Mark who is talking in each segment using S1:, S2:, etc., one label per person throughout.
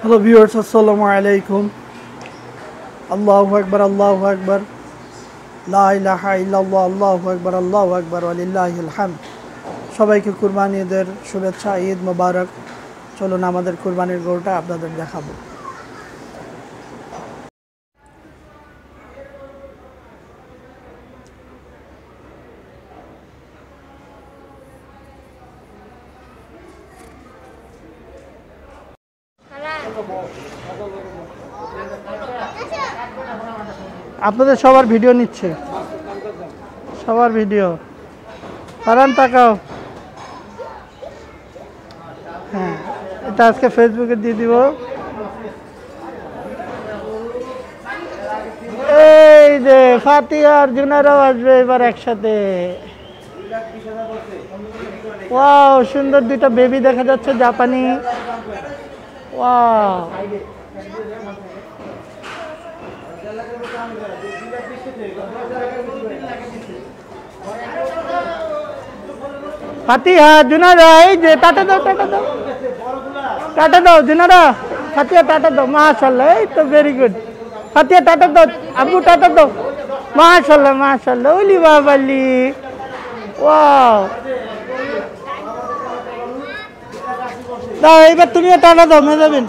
S1: Hello viewers, আসসালামু আলাইকুম। আল্লাহু আকবার, আল্লাহু আকবার, লা ইলাহা ইল্লাল্লাহ, আল্লাহু আকবার, আল্লাহু আকবার, ওয়া লিল্লাহিল হামদ। সবাইকে কুরবানি ঈদের শুভেচ্ছা, ঈদ মোবারক। চলুন আমাদের কুরবানির গরুটা আপনাদের দেখাবো। আপনাদের সবার ভিডিও নিচ্ছে, সবার ভিডিও। কারণ তাকাও, হ্যাঁ, এটা আজকে ফেসবুকে দিয়ে দিব। এই যে ফাতিহা আর জুনারাও আসবে এবার একসাথে। ওয়াও, সুন্দর দুইটা বেবি দেখা যাচ্ছে, জাপানি। ওয়াও, ফাতিহা জুনারা, এই যে টাটা দাও, টাটা দাও, টাটা দাও জুনারা। ফাতিহা টাটা দাও, মাশাআল্লাহ। এই তো ভেরি গুড। ফাতিহা টাটা দাও, আব্বু টাটা দাও। মাশাআল্লাহ, মাশাআল্লাহ, ওলি বাবালি। ওয়াও, দাও এবার তুমিও টাটা দাও, মেজাবিন।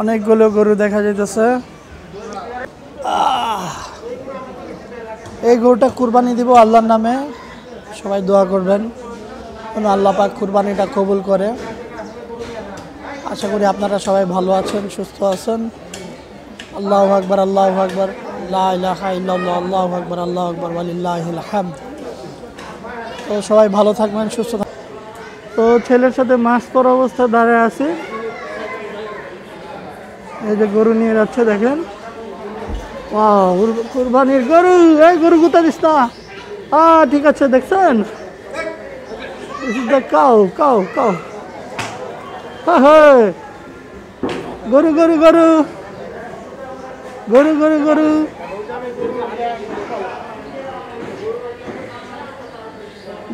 S1: অনেকগুলো গরু দেখা যাইতেছে। এই গরুটা কুরবানি দিব আল্লাহর নামে, সবাই দোয়া করবেন যেন আল্লাহ পাক কুরবানিটা কবুল করে। আশা করি আপনারা সবাই ভালো আছেন, সুস্থ আছেন। আল্লাহু আকবার, আল্লাহু আকবার, লা ইলাহা ইল্লাল্লাহ, আল্লাহু আকবার, আল্লাহু আকবার, ওয়া লিল্লাহিল হামদ। তো সবাই ভালো থাকবেন, সুস্থ থাকবেন। তো ছেলের সাথে মাছ পরা অবস্থায় দাঁড়িয়ে আছি। এই যে গরু নিয়ে যাচ্ছে, দেখেন। ওয়াও, কুরবানির গরু। এই গরু গুতা দিস না। ঠিক আছে, দেখছেন। কাউ কাউ কাউ, গরু গরু গরু গরু গরু গরু।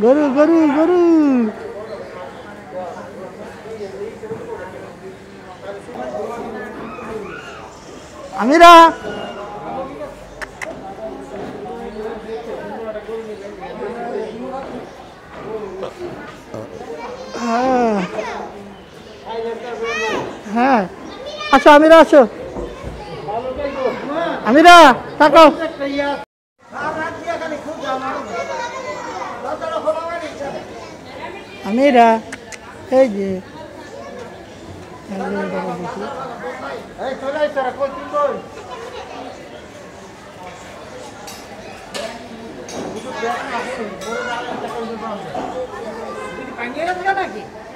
S1: গরু গরু গরু। আমিরা, হ্যাঁ, আসো আমিরা, আসো আমিরা, তাকাও। আমিরা, এই যে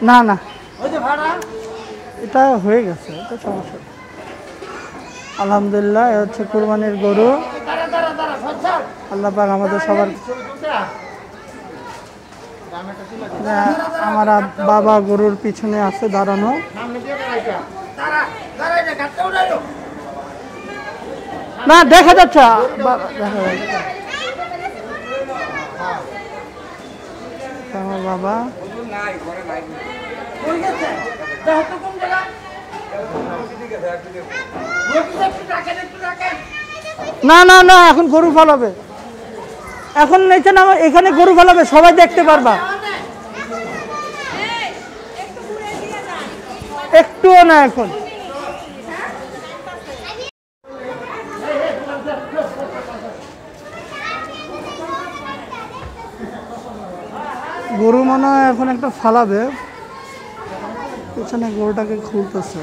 S1: না না, এটা হয়ে গেছে, এটা সমস্যা। আলহামদুলিল্লাহ, এ হচ্ছে কুরবানির গরু। আল্লাহ পাক আমাদের সবার। আমার বাবা গরুর পিছনে আছে দাঁড়ানো। না, দেখা যাচ্ছে, দেখা যাচ্ছে আমার বাবা। না না না, এখন গরু ফলাবে, এখন নিচে না, এখানে গরু ফলাবে, সবাই দেখতে পারবা। একটুও না, এখন গরু মনে হয় এখন একটা ফালাবে, পেছনে গরুটাকে খুলতেছে।